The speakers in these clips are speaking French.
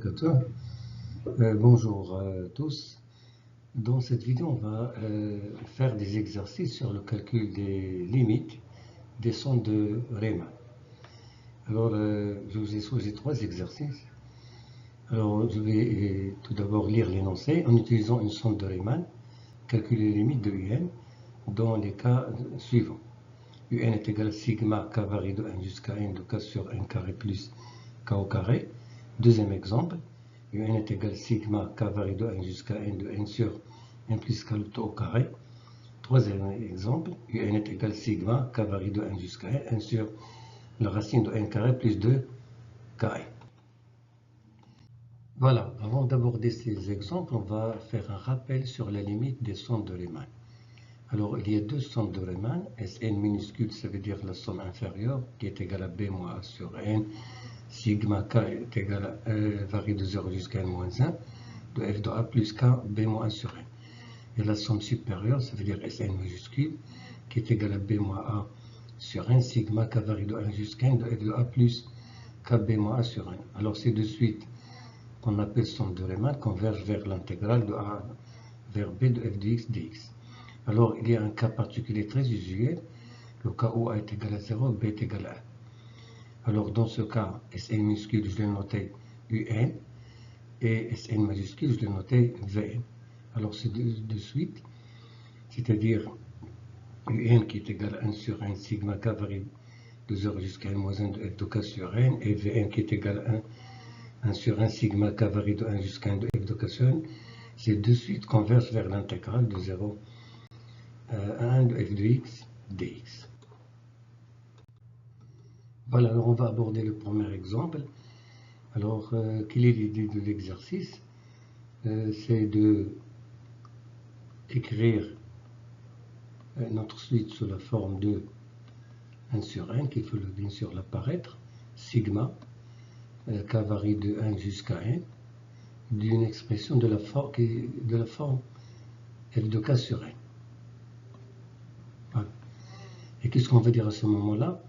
barakatuh. Bonjour à tous. Dans cette vidéo, on va faire des exercices sur le calcul des limites des sondes de Riemann. Alors, je vous ai choisi 3 exercices. Alors, je vais tout d'abord lire l'énoncé en utilisant une sonde de Riemann. Calculer les limites de UN dans les cas suivants. UN est égal à sigma k varie de 1 jusqu'à n de k sur n carré plus k au carré. Deuxième exemple, UN est égal à sigma k varie de 1 jusqu'à n de n sur n plus k au carré. Troisième exemple, UN est égal à sigma k varie de 1 jusqu'à n sur la racine de n carré plus 2 k. Voilà, avant d'aborder ces exemples, on va faire un rappel sur la limite des sondes de Riemann. Alors, il y a 2 sondes de Riemann. Sn minuscule, ça veut dire la somme inférieure, qui est égale à b moins a sur n. Sigma k est égal à varie de 0 jusqu'à n moins 1, de f de a plus k b moins 1 sur n. Et la somme supérieure, ça veut dire Sn majuscule, qui est égale à b moins a sur n. Sigma k varie de 1 jusqu'à n, de f de a plus k b moins 1 sur n. Alors, c'est de suite qu'on appelle sonde de Riemann converge vers l'intégrale de a vers b de f de x dx. Alors, il y a un cas particulier très usuel, le cas où a est égal à 0, b est égal à 1. Alors, dans ce cas, Sn minuscule, je l'ai noté Un, et Sn majuscule, je l'ai noté Vn. Alors, c'est de suite, c'est-à-dire Un qui est égal à 1 sur n, sigma k varie de 0 jusqu'à n moins 1 de f de k sur n, et Vn qui est égal à 1 sur 1, sigma k varie de 1 jusqu'à n de f de k sur n, c'est de suite converge vers l'intégrale de 0 à 1 de f de x dx. Voilà, alors on va aborder le premier exemple. Alors, quelle est l'idée de l'exercice? C'est de écrire notre suite sous la forme de 1 sur n, qu'il faut bien sûr l'apparaître, sigma, k varie de 1 jusqu'à n, d'une expression de la forme f de k sur n. Voilà. Et qu'est-ce qu'on va dire à ce moment-là?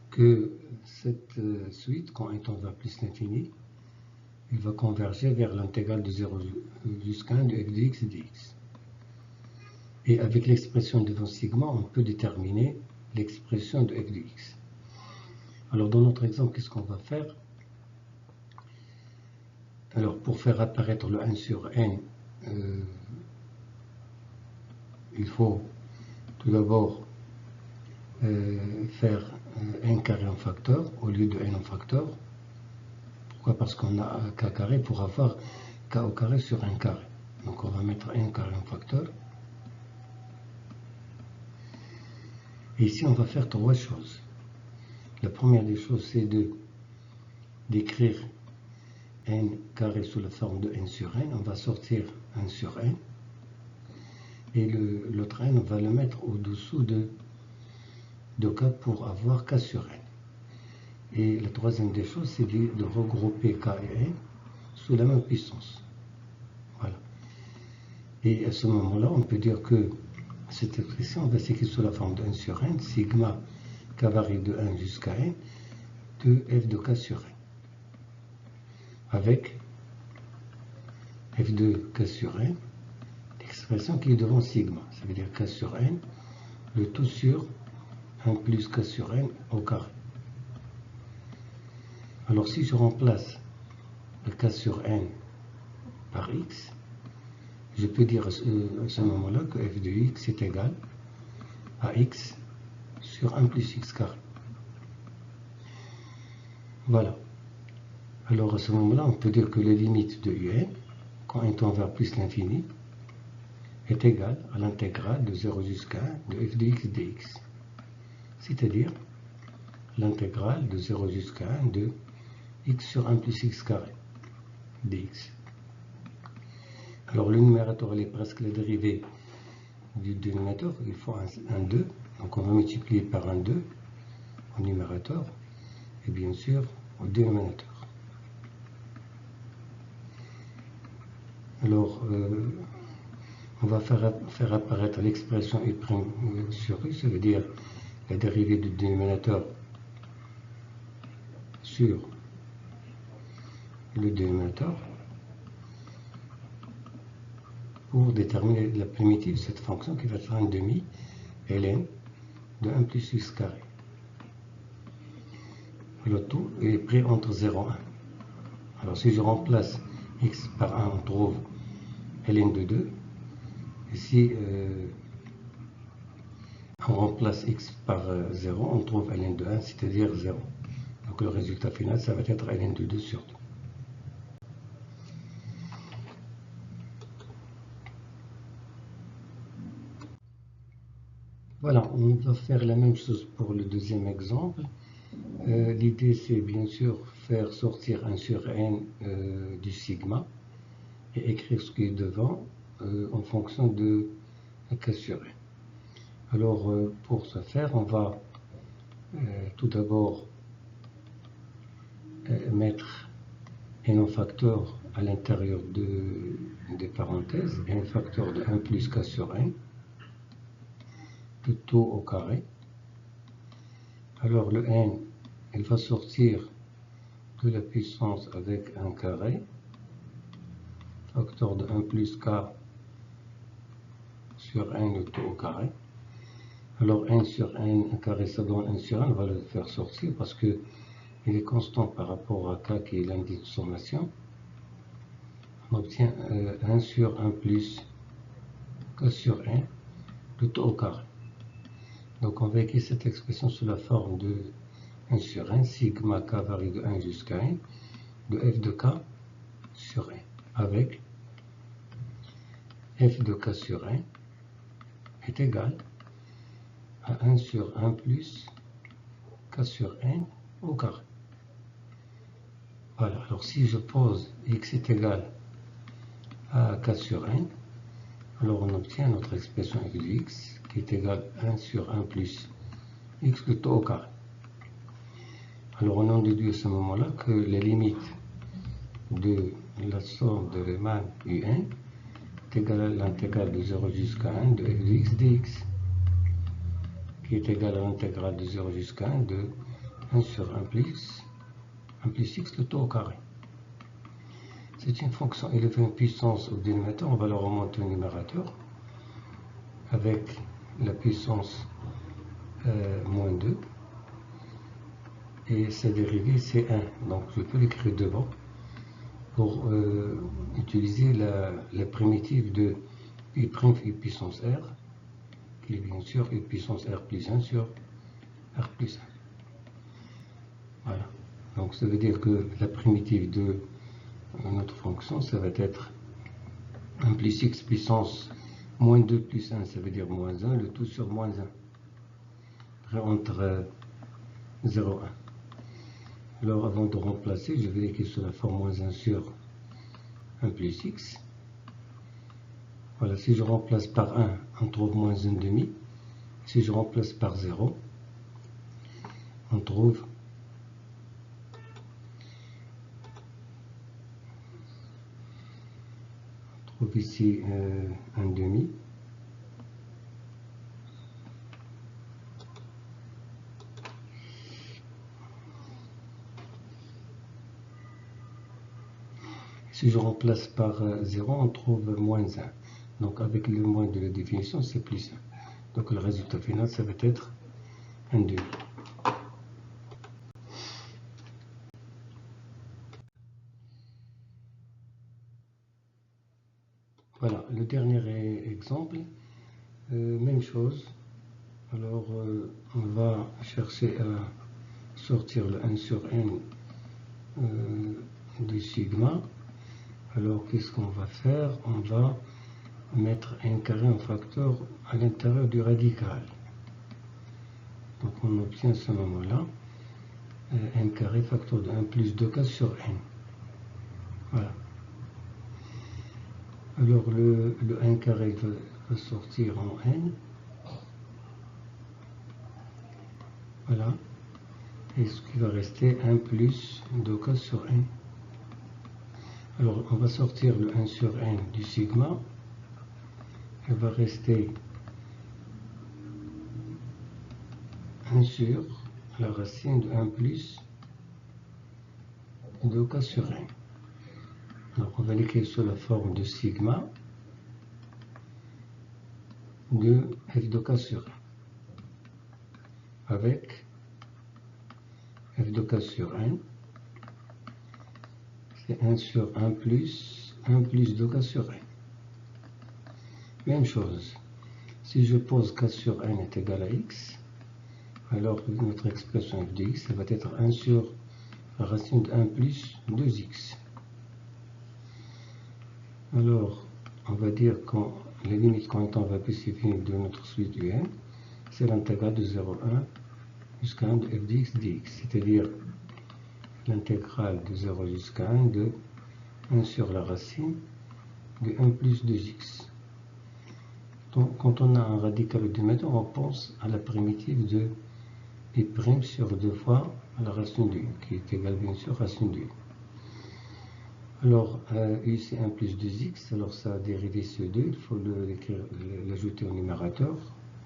Que cette suite, quand n tend vers plus l'infini, il va converger vers l'intégrale de 0 jusqu'à 1 de f de x dx. Et avec l'expression devant sigma, on peut déterminer l'expression de f de x. Alors dans notre exemple, qu'est-ce qu'on va faire? Alors pour faire apparaître le 1 sur n, il faut tout d'abord faire n carré en facteur au lieu de n en facteur. Pourquoi? Parce qu'on a k carré pour avoir k au carré sur n carré. Donc on va mettre n carré en facteur. Et ici on va faire 3 choses. La première des choses, c'est d'écrire n carré sous la forme de n sur n. On va sortir 1 sur n. Et l'autre n, on va le mettre au-dessous de k pour avoir k sur n. Et la troisième des choses, c'est de regrouper k et n sous la même puissance. Voilà. Et à ce moment-là, on peut dire que cette expression, on va s'écrire sous la forme de 1 sur n, sigma k varie de 1 jusqu'à n, de f de k sur n. Avec f de k sur n, l'expression qui est devant sigma. Ça veut dire k sur n, le tout sur 1 plus k sur n au carré. Alors si je remplace le k sur n par x, je peux dire à ce moment-là que f de x est égal à x sur 1 plus x carré. Voilà. Alors à ce moment-là, on peut dire que la limite de un, quand n tend vers plus l'infini, est égale à l'intégrale de 0 jusqu'à 1 de f de x dx. C'est-à-dire l'intégrale de 0 jusqu'à 1 de x sur 1 plus x carré dx. Alors le numérateur est presque la dérivée du dénominateur, il faut un 2, donc on va multiplier par un 2 au numérateur et bien sûr au dénominateur. Alors on va faire apparaître l'expression u' sur u, ça veut dire la dérivée du dénominateur sur le dénominateur pour déterminer la primitive de cette fonction qui va être 1 demi ln de 1 plus x carré. Le tout est pris entre 0 et 1. Alors si je remplace x par 1, on trouve ln de 2. Et si on remplace x par 0, on trouve ln de 1, c'est-à-dire 0. Donc le résultat final, ça va être ln de 2 sur 2. Voilà, on va faire la même chose pour le deuxième exemple. L'idée, c'est bien sûr faire sortir 1 sur n du sigma et écrire ce qui est devant en fonction de k sur n. Alors, pour ce faire, on va tout d'abord mettre n facteur à l'intérieur des parenthèses, n facteur de 1 plus k sur n, le tout au carré. Alors, le n, il va sortir de la puissance avec un carré, facteur de 1 plus k sur n, le tout au carré. Alors, n sur n carré, ça donne 1 sur n, on va le faire sortir parce que il est constant par rapport à k qui est l'indice de sommation. On obtient 1 sur 1 plus k sur n, le tout au carré. Donc, on va écrire cette expression sous la forme de 1 sur n, sigma k varie de 1 jusqu'à n, de f de k sur n, avec f de k sur n est égal à 1 sur 1 plus k sur n au carré. Voilà, alors si je pose x est égal à k sur n, alors on obtient notre expression f de x qui est égale à 1 sur 1 plus x le tout au carré. Alors on en déduit à ce moment-là que la limite de la somme de Riemann un est égale à l'intégrale de 0 jusqu'à 1 de f de x dx, qui est égale à l'intégrale de 0 jusqu'à 1 de 1 sur 1 plus x le tout au carré. C'est une fonction élevée en puissance au dénominateur, on va la remonter au numérateur avec la puissance moins 2 et sa dérivée c'est 1, donc je peux l'écrire devant pour utiliser la primitive de u' puissance r qui est bien sûr u puissance r plus 1 sur r plus 1. Voilà, donc ça veut dire que la primitive de notre fonction, ça va être 1 plus x puissance moins 2 plus 1, ça veut dire moins 1, le tout sur moins 1, entre 0 et 1. Alors avant de remplacer, je vais l'écrire sous la forme moins 1 sur 1 plus x. Voilà, si je remplace par 1, on trouve moins 1 demi. Si je remplace par 0, on trouve ici 1 demi. Si je remplace par 0, on trouve moins 1. Donc avec le moins de la définition, c'est plus 1. Donc le résultat final, ça va être 1 demi. Voilà, le dernier exemple, même chose. Alors on va chercher à sortir le 1 sur n du sigma. Alors qu'est-ce qu'on va faire? On va mettre n carré en facteur à l'intérieur du radical. Donc on obtient à ce moment-là n carré facteur de 1 plus 2k sur n. Voilà. Alors le n carré va sortir en n. Voilà. Et ce qui va rester 1 plus 2k sur n. Alors on va sortir le 1 sur n du sigma. Il va rester 1 sur la racine de 1 plus 2k sur n. Donc on va l'écrire sous la forme de sigma de f de k sur 1 avec f de k sur n, c'est 1 sur 1 plus 2 k sur n. Même chose, si je pose k sur n est égal à x, alors notre expression f de x ça va être 1 sur la racine de 1 plus 2x. Alors, on va dire que la limite quand on va spécifier de notre suite un, c'est l'intégrale de 0,1 jusqu'à 1 de f de x dx, c'est-à-dire l'intégrale de 0 jusqu'à 1 de 1 sur la racine de 1 plus 2x. Donc, quand on a un radical de méthode, on pense à la primitive de i' sur 2 fois la racine de u, qui est égale bien sûr à racine de u. Alors, u c'est 1 plus 2x, alors ça a dérivé ce 2, il faut l'ajouter au numérateur.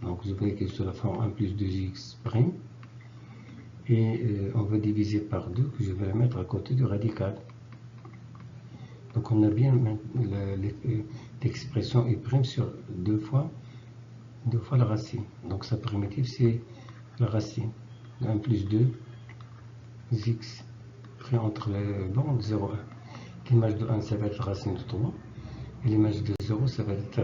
Donc, je vais écrire sur la forme 1 plus 2x'. Et on va diviser par 2, que je vais la mettre à côté du radical. Donc, on a bien l'expression i' sur 2 fois la racine. Donc, sa primitive, c'est la racine. 1 plus 2 x pris entre les bandes 0,1. L'image de 1, ça va être racine de 3. Et l'image de 0, ça va être 1.